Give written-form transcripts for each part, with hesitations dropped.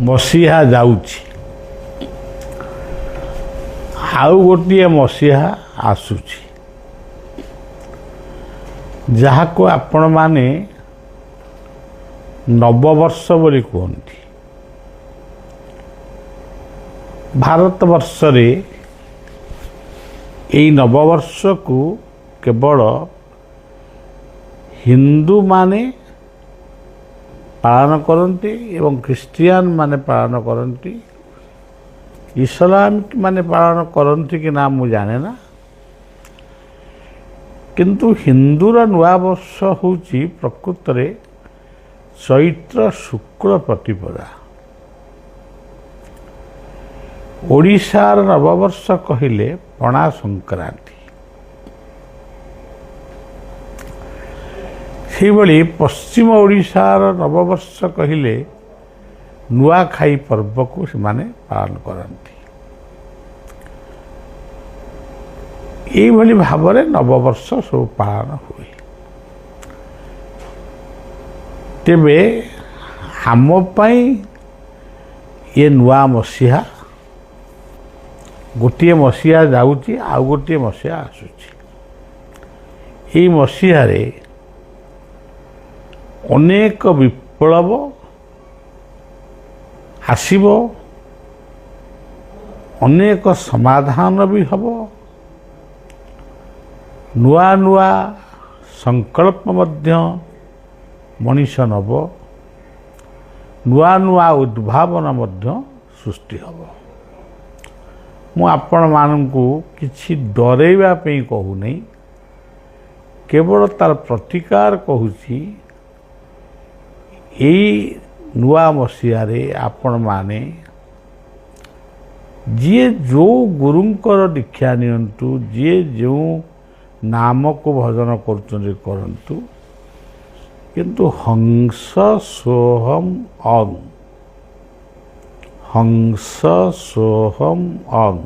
ମସିହା ଯାଉଛି, ଆଉ ଗୋଟିଏ ମସିହା ଆସୁଛି, ଯାହାକୁ ଆପଣମାନେ ନବବର୍ଷ ବୋଲି କୁହନ୍ତି। ଭାରତବର୍ଷରେ ଏହି ନବବର୍ଷକୁ କେବଳ ହିନ୍ଦୁମାନେ ପାଳନ କରନ୍ତି ଏବଂ ଖ୍ରୀଷ୍ଟିଆନ ମାନେ ପାଳନ କରନ୍ତି। ଇସଲାମ ମାନେ ପାଳନ କରନ୍ତି କି ନା ମୁଁ ଜାଣେ ନା, କିନ୍ତୁ ହିନ୍ଦୁର ନୂଆବର୍ଷ ହେଉଛି ପ୍ରକୃତରେ ଚୈତ୍ର ଶୁକ୍ଳ ପ୍ରତିପଦା। ଓଡ଼ିଶାର ନବବର୍ଷ କହିଲେ ପଣା ସଂକ୍ରାନ୍ତି। ସେହିଭଳି ପଶ୍ଚିମ ଓଡ଼ିଶାର ନବବର୍ଷ କହିଲେ ନୂଆଖାଇ ପର୍ବକୁ ସେମାନେ ପାଳନ କରନ୍ତି। ଏଇଭଳି ଭାବରେ ନବବର୍ଷ ସବୁ ପାଳନ ହୁଏ। ତେବେ ଆମ ପାଇଁ ଏ ନୂଆ ମସିହା, ଗୋଟିଏ ମସିହା ଯାଉଛି, ଆଉ ଗୋଟିଏ ମସିହା ଆସୁଛି। ଏଇ ମସିହାରେ ଅନେକ ବିପ୍ଳବ ଆସିବ, ଅନେକ ସମାଧାନ ବି ହେବ, ନୂଆ ନୂଆ ସଂକଳ୍ପ ମଧ୍ୟ ମଣିଷ ନେବ, ନୂଆ ନୂଆ ଉଦ୍ଭାବନ ମଧ୍ୟ ସୃଷ୍ଟି ହେବ। ମୁଁ ଆପଣମାନଙ୍କୁ କିଛି ଡରେଇବା ପାଇଁ କହୁନାହିଁ, କେବଳ ତାର ପ୍ରତିକାର କହୁଛି। ଏଇ ନୂଆ ମସିହାରେ ଆପଣମାନେ ଯିଏ ଯେଉଁ ଗୁରୁଙ୍କର ଦୀକ୍ଷା ନିଅନ୍ତୁ, ଯିଏ ଯେଉଁ ନାମକୁ ଭଜନ କରୁଛନ୍ତି କରନ୍ତୁ, କିନ୍ତୁ ହଂସ ସୋହମ୍ ଅଂ, ହଂସ ସୋହମ୍ ଅଂ,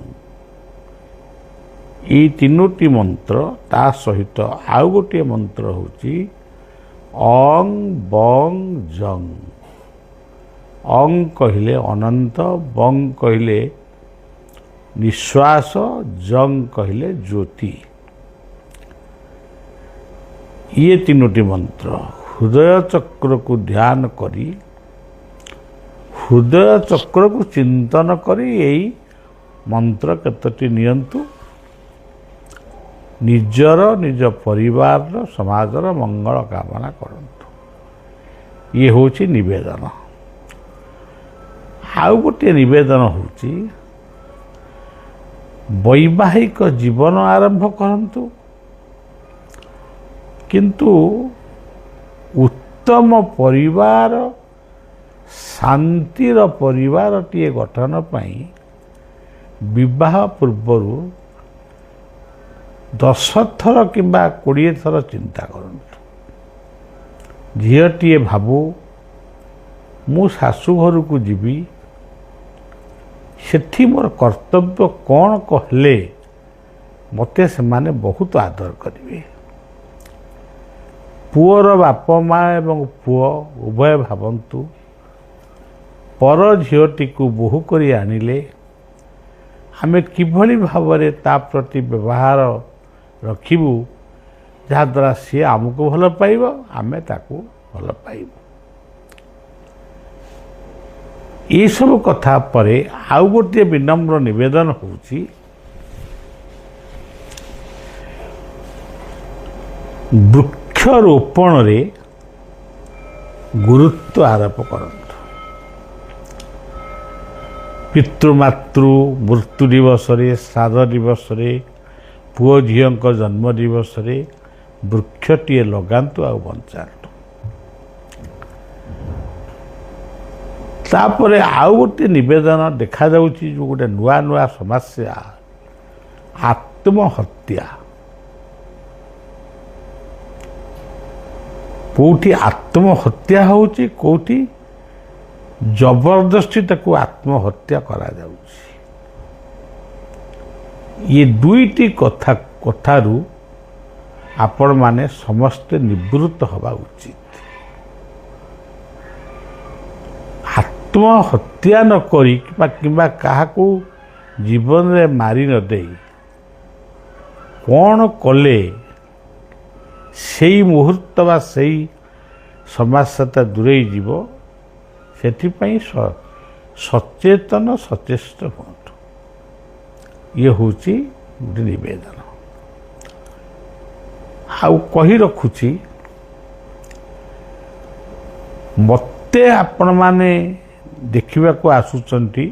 ଏଇ ତିନୋଟି ମନ୍ତ୍ର, ତା ସହିତ ଆଉ ଗୋଟିଏ ମନ୍ତ୍ର ହେଉଛି ଅଂ ବଂ ଜଂ। ଅଂ କହିଲେ ଅନନ୍ତ, ବଂ କହିଲେ ନିଶ୍ୱାସ, ଜଂ କହିଲେ ଜ୍ୟୋତି। ଇଏ ତିନୋଟି ମନ୍ତ୍ର ହୃଦୟ ଚକ୍ରକୁ ଧ୍ୟାନ କରି, ହୃଦୟ ଚକ୍ରକୁ ଚିନ୍ତନ କରି ଏଇ ମନ୍ତ୍ର କେତୋଟି ନିଅନ୍ତୁ। ନିଜର, ନିଜ ପରିବାରର, ସମାଜର ମଙ୍ଗଳ କାମନା କରନ୍ତୁ। ଇଏ ହେଉଛି ନିବେଦନ। ଆଉ ଗୋଟିଏ ନିବେଦନ ହେଉଛି ବୈବାହିକ ଜୀବନ ଆରମ୍ଭ କରନ୍ତୁ, କିନ୍ତୁ ଉତ୍ତମ ପରିବାର, ଶାନ୍ତିର ପରିବାରଟିଏ ଗଠନ ପାଇଁ ବିବାହ ପୂର୍ବରୁ 10 ଥର କିମ୍ବା 20 ଥର ଚିନ୍ତା କରନ୍ତୁ। ଝିଅଟିଏ ଭାବୁ ମୁଁ ଶାଶୁ ଘରକୁ ଯିବି, ସେଠି ମୋର କର୍ତ୍ତବ୍ୟ କ'ଣ କହିଲେ ମୋତେ ସେମାନେ ବହୁତ ଆଦର କରିବେ। ପୁଅର ବାପ ମା ଏବଂ ପୁଅ ଉଭୟ ଭାବନ୍ତୁ, ପର ଝିଅଟିକୁ ବୋହୂ କରି ଆଣିଲେ ଆମେ କିଭଳି ଭାବରେ ତା ପ୍ରତି ବ୍ୟବହାର ରଖିବୁ, ଯାହାଦ୍ୱାରା ସିଏ ଆମକୁ ଭଲ ପାଇବ, ଆମେ ତାକୁ ଭଲ ପାଇବୁ। ଏସବୁ କଥା ପରେ ଆଉ ଗୋଟିଏ ବିନମ୍ର ନିବେଦନ ହେଉଛି ବୃକ୍ଷରୋପଣରେ ଗୁରୁତ୍ୱ ଆରୋପ କରନ୍ତୁ। ପିତୃମାତୃ ମୃତ୍ୟୁ ଦିବସରେ, ଶ୍ରାଦ୍ଧ ଦିବସରେ, ପୁଅ ଝିଅଙ୍କ ଜନ୍ମ ଦିବସରେ ବୃକ୍ଷଟିଏ ଲଗାନ୍ତୁ ଆଉ ବଞ୍ଚାନ୍ତୁ। ତାପରେ ଆଉ ଗୋଟିଏ ନିବେଦନ ଦେଖାଯାଉଛି, ଯେଉଁ ଗୋଟେ ନୂଆ ନୂଆ ସମସ୍ୟା, ଆତ୍ମହତ୍ୟା। କେଉଁଠି ଆତ୍ମହତ୍ୟା ହେଉଛି, କେଉଁଠି ଜବରଦସ୍ତି ତାକୁ ଆତ୍ମହତ୍ୟା କରାଯାଉଛି। ଇଏ ଦୁଇଟି କଥାରୁ ଆପଣମାନେ ସମସ୍ତେ ନିବୃତ୍ତ ହେବା ଉଚିତ। ଆତ୍ମହତ୍ୟା ନ କରି କିମ୍ବା କାହାକୁ ଜୀବନରେ ମାରି ନ ଦେଇ କ'ଣ କଲେ ସେଇ ମୁହୂର୍ତ୍ତ ବା ସେଇ ସମସ୍ୟାଟା ଦୂରେଇ ଯିବ, ସେଥିପାଇଁ ସଚେତନ ସଚେଷ୍ଟ ହୁଅନ୍ତୁ। ଇଏ ହେଉଛି ଗୋଟେ ନିବେଦନ। ଆଉ କହି ରଖୁଛି, ମୋତେ ଆପଣମାନେ ଦେଖିବାକୁ ଆସୁଛନ୍ତି,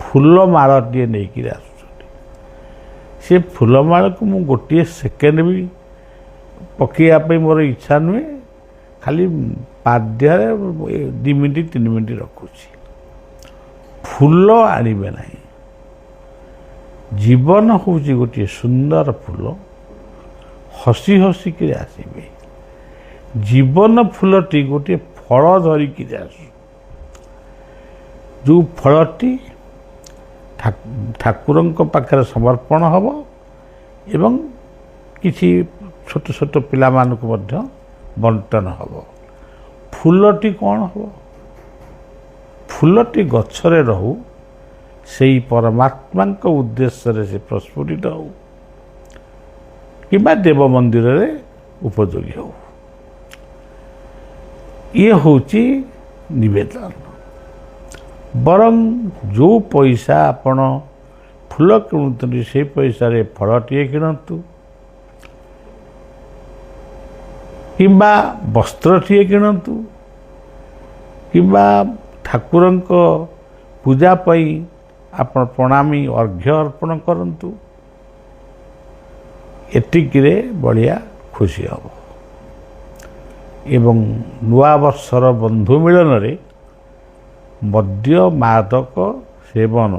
ଫୁଲମାଳଟିଏ ନେଇକିରି ଆସୁଛନ୍ତି। ସେ ଫୁଲମାଳକୁ ମୁଁ ଗୋଟିଏ ସେକେଣ୍ଡ ବି ପକାଇବା ପାଇଁ ମୋର ଇଚ୍ଛା ନୁହେଁ, ଖାଲି ପାଦ୍ୟରେ 2 ମିନିଟ୍ 3 ମିନିଟ୍ ରଖୁଛି। ଫୁଲ ଆଣିବେ ନାହିଁ। ଜୀବନ ହେଉଛି ଗୋଟିଏ ସୁନ୍ଦର ଫୁଲ, ହସି ହସିକିରି ଆସିବେ। ଜୀବନ ଫୁଲଟି ଗୋଟିଏ ଫଳ ଧରିକିରି ଆସୁ, ଯେଉଁ ଫଳଟି ଠାକୁରଙ୍କ ପାଖରେ ସମର୍ପଣ ହେବ ଏବଂ କିଛି ଛୋଟ ଛୋଟ ପିଲାମାନଙ୍କୁ ମଧ୍ୟ ବଣ୍ଟନ ହେବ। ଫୁଲଟି କ'ଣ ହେବ? ଫୁଲଟି ଗଛରେ ରହୁ, ସେଇ ପରମାତ୍ମାଙ୍କ ଉଦ୍ଦେଶ୍ୟରେ ସେ ପ୍ରସ୍ଫୁଟିତ ହେଉ କିମ୍ବା ଦେବ ମନ୍ଦିରରେ ଉପଯୋଗୀ ହେଉ। ଇଏ ହେଉଛି ନିବେଦନ। ବରଂ ଯେଉଁ ପଇସା ଆପଣ ଫୁଲ କିଣୁଛନ୍ତି, ସେଇ ପଇସାରେ ଫଳଟିଏ କିଣନ୍ତୁ କିମ୍ବା ବସ୍ତ୍ରଟିଏ କିଣନ୍ତୁ କିମ୍ବା ଠାକୁରଙ୍କ ପୂଜା ପାଇଁ ଆପଣ ପ୍ରଣାମୀ ଅର୍ଘ୍ୟ ଅର୍ପଣ କରନ୍ତୁ। ଏତିକିରେ ବଳିଆ ଖୁସି ହେବ। ଏବଂ ନୂଆବର୍ଷର ବନ୍ଧୁ ମିଳନରେ ମଦ୍ୟ ମାଦକ ସେବନ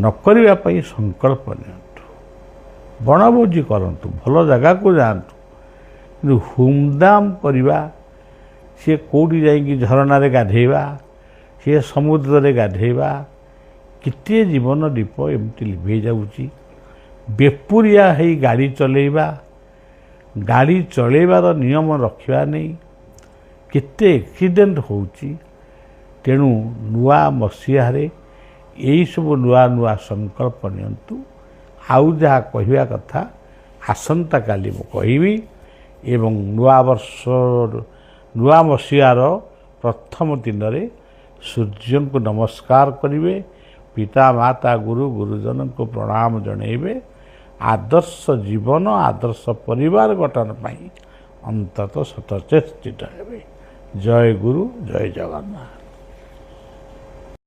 ନ କରିବା ପାଇଁ ସଂକଳ୍ପ ନିଅନ୍ତୁ। ବଣଭୋଜି କରନ୍ତୁ, ଭଲ ଜାଗାକୁ ଯାଆନ୍ତୁ, କିନ୍ତୁ ହୁମଦାମ କରିବା, ସିଏ କେଉଁଠି ଯାଇକି ଝରଣାରେ ଗାଧେଇବା, ସିଏ ସମୁଦ୍ରରେ ଗାଧେଇବା, କେତେ ଜୀବନ ଦୀପ ଏମିତି ଲିଭେଇ ଯାଉଛି। ବେପୁରିଆ ହେଇ ଗାଡ଼ି ଚଲେଇବା, ଗାଡ଼ି ଚଲେଇବାର ନିୟମ ରଖିବା ନେଇ କେତେ ଆକ୍ସିଡେଣ୍ଟ ହେଉଛି। ତେଣୁ ନୂଆ ମସିହାରେ ଏଇସବୁ ନୂଆ ନୂଆ ସଂକଳ୍ପ ନିଅନ୍ତୁ। ଆଉ ଯାହା କହିବା କଥା ଆସନ୍ତାକାଲି ମୁଁ କହିବି। ଏବଂ ନୂଆ ମସିହାର ପ୍ରଥମ ଦିନରେ ସୂର୍ଯ୍ୟଙ୍କୁ ନମସ୍କାର କରିବେ, ପିତା ମାତା ଗୁରୁ ଗୁରୁଜନଙ୍କୁ ପ୍ରଣାମ ଜଣାଇବେ। ଆଦର୍ଶ ଜୀବନ, ଆଦର୍ଶ ପରିବାର ଗଠନ ପାଇଁ ଅନ୍ତତଃ ସଚେଷ୍ଟ ହେବେ। ଜୟ ଗୁରୁ, ଜୟ ଜଗନ୍ନାଥ।